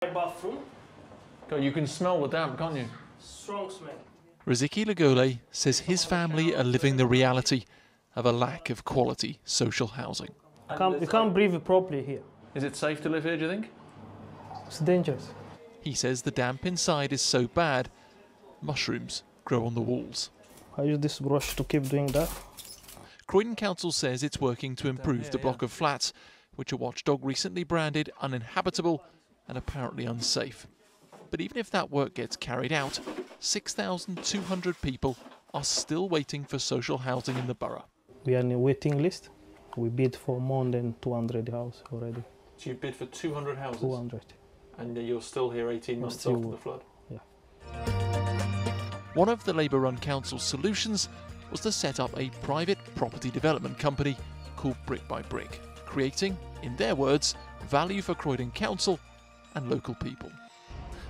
Bathroom. God, you can smell the damp, can't you? Strong smell. Riziki Lagole says his family are living the reality of a lack of quality social housing. You can't breathe properly here. Is it safe to live here, do you think? It's dangerous. He says the damp inside is so bad, mushrooms grow on the walls. I use this brush to keep doing that. Croydon Council says it's working to improve the block of flats, which a watchdog recently branded uninhabitable and apparently unsafe. But even if that work gets carried out, 6,200 people are still waiting for social housing in the borough. We are on a waiting list. We bid for more than 200 houses already. So you bid for 200 houses? 200. And you're still here 18 months after the flood? Yeah. One of the Labour-run council's solutions was to set up a private property development company called Brick by Brick, creating, in their words, value for Croydon Council and local people.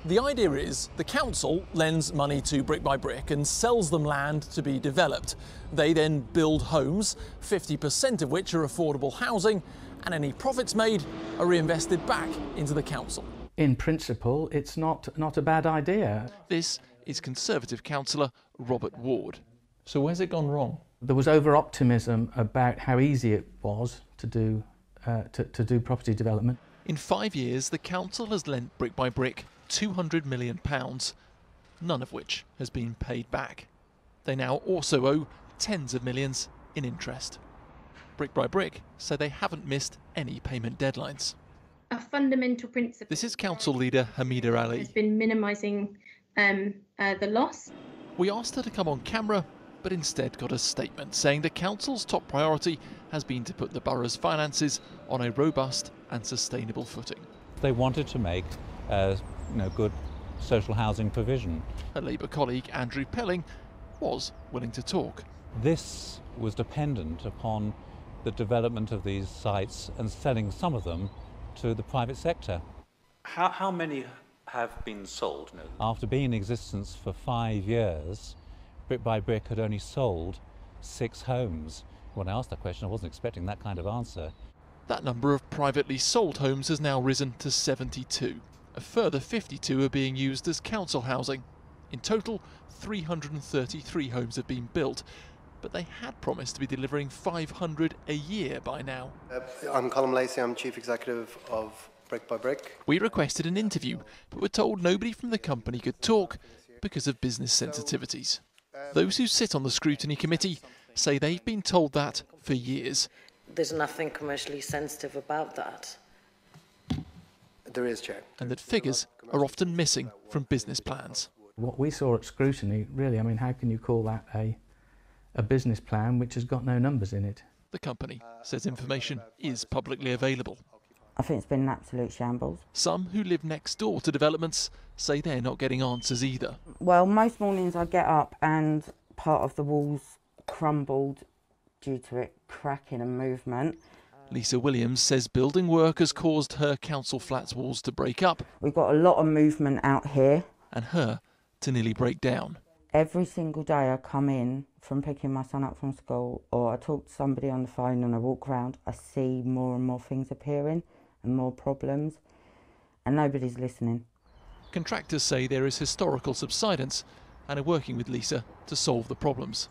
The idea is the council lends money to Brick by Brick and sells them land to be developed. They then build homes, 50% of which are affordable housing, and any profits made are reinvested back into the council. In principle, it's not a bad idea. This is Conservative councillor Robert Ward. So where's it gone wrong? There was over-optimism about how easy it was to do property development. In 5 years, the council has lent Brick by Brick £200 million, none of which has been paid back. They now also owe tens of millions in interest. Brick by Brick say they haven't missed any payment deadlines. A fundamental principle. This is council leader Hamida Ali. Has been minimising the loss. We asked her to come on camera, but instead got a statement saying the council's top priority has been to put the borough's finances on a robust and sustainable footing. They wanted to make good social housing provision. Her Labour colleague Andrew Pelling was willing to talk. This was dependent upon the development of these sites and selling some of them to the private sector. How many have been sold? No. After being in existence for 5 years, Brick by Brick had only sold 6 homes. When I asked that question, I wasn't expecting that kind of answer. That number of privately sold homes has now risen to 72. A further 52 are being used as council housing. In total, 333 homes have been built, but they had promised to be delivering 500 a year by now. I'm Colm Lacey, I'm Chief Executive of Brick by Brick. We requested an interview, but were told nobody from the company could talk because of business sensitivities. Those who sit on the scrutiny committee say they've been told that for years. There's nothing commercially sensitive about that. There is, Chair. And that figures are often missing from business plans. What we saw at scrutiny, really, I mean, how can you call that a business plan which has got no numbers in it? The company says information is publicly available. I think it's been an absolute shambles. Some who live next door to developments say they're not getting answers either. Well, most mornings I get up and part of the walls crumbled due to it cracking and movement. Lisa Williams says building work has caused her council flat's walls to break up. We've got a lot of movement out here. And her to nearly break down. Every single day I come in from picking my son up from school, or I talk to somebody on the phone and I walk around, I see more and more things appearing and more problems, and nobody's listening. Contractors say there is historical subsidence and are working with Lisa to solve the problems.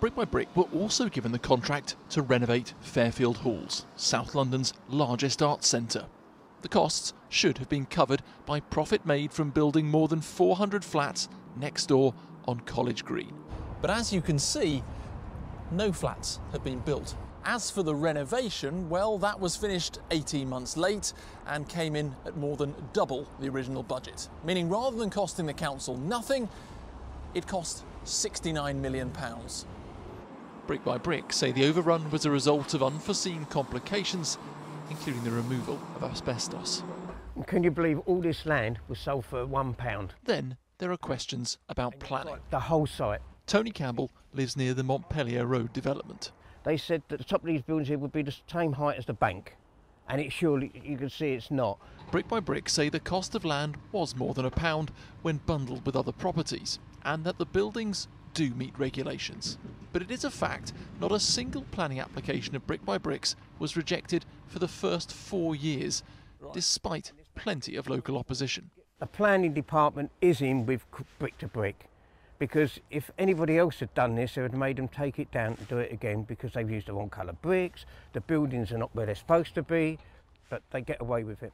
Brick by Brick were also given the contract to renovate Fairfield Halls, South London's largest arts centre. The costs should have been covered by profit made from building more than 400 flats next door on College Green. But as you can see, no flats have been built. As for the renovation, well, that was finished 18 months late and came in at more than double the original budget. Meaning rather than costing the council nothing, it cost £69 million. Brick by Brick say the overrun was a result of unforeseen complications, including the removal of asbestos. Can you believe all this land was sold for £1? Then there are questions about planning. The whole site. Tony Campbell lives near the Montpellier Road development. They said that the top of these buildings here would be the same height as the bank, and it surely, you can see it's not. Brick by Brick say the cost of land was more than £1 when bundled with other properties, and that the buildings do meet regulations. But it is a fact not a single planning application of Brick by Bricks was rejected for the first 4 years, despite plenty of local opposition. The planning department is in with Brick to Brick, because if anybody else had done this, they would have made them take it down and do it again, because they've used the wrong colour bricks, the buildings are not where they're supposed to be, but they get away with it.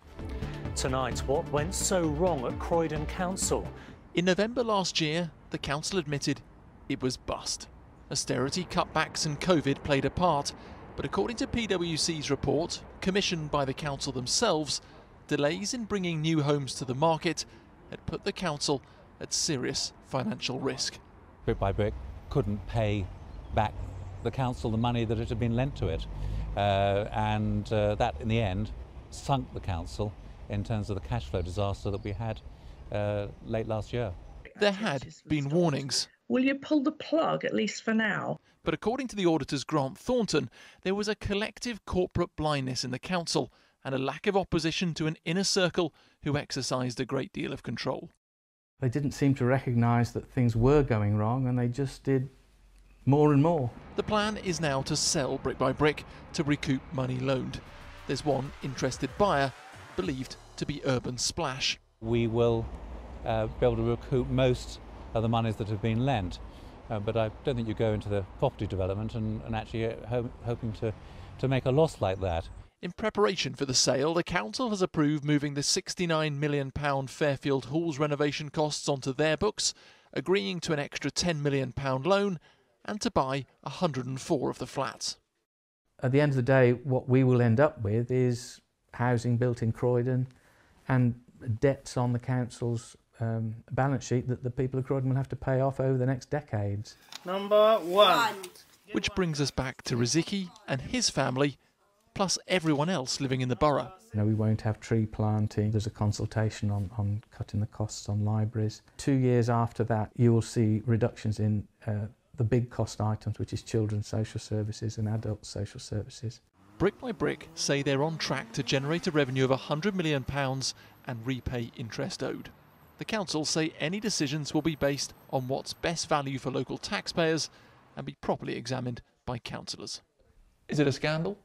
Tonight, what went so wrong at Croydon Council? In November last year, the council admitted it was bust. Austerity, cutbacks and COVID played a part, but according to PwC's report, commissioned by the council themselves, delays in bringing new homes to the market had put the council at serious financial risk. Brick by Brick couldn't pay back the council the money that it had been lent to it, and that in the end sunk the council in terms of the cash flow disaster that we had late last year. There had been warnings. Will you pull the plug, at least for now? But according to the auditors Grant Thornton, there was a collective corporate blindness in the council and a lack of opposition to an inner circle who exercised a great deal of control. They didn't seem to recognise that things were going wrong, and they just did more and more. The plan is now to sell Brick by Brick to recoup money loaned. There's one interested buyer, believed to be Urban Splash. We will be able to recoup most of the monies that have been lent, but I don't think you go into the property development and actually hoping to make a loss like that. In preparation for the sale, the council has approved moving the £69 million Fairfield Halls renovation costs onto their books, agreeing to an extra £10 million loan and to buy 104 of the flats. At the end of the day, what we will end up with is housing built in Croydon and debts on the council's balance sheet that the people of Croydon will have to pay off over the next decades. Number one. Which brings us back to Riziki and his family, plus everyone else living in the borough. You know, we won't have tree planting. There's a consultation on cutting the costs on libraries. 2 years after that, you will see reductions in the big cost items, which is children's social services and adult social services. Brick by Brick say they're on track to generate a revenue of £100 million and repay interest owed. The council say any decisions will be based on what's best value for local taxpayers and be properly examined by councillors. Is it a scandal?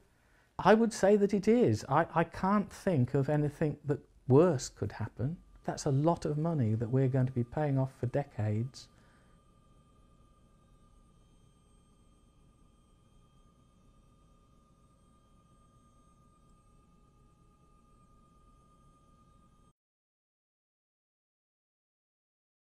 I would say that it is. I can't think of anything that worse could happen. That's a lot of money that we're going to be paying off for decades.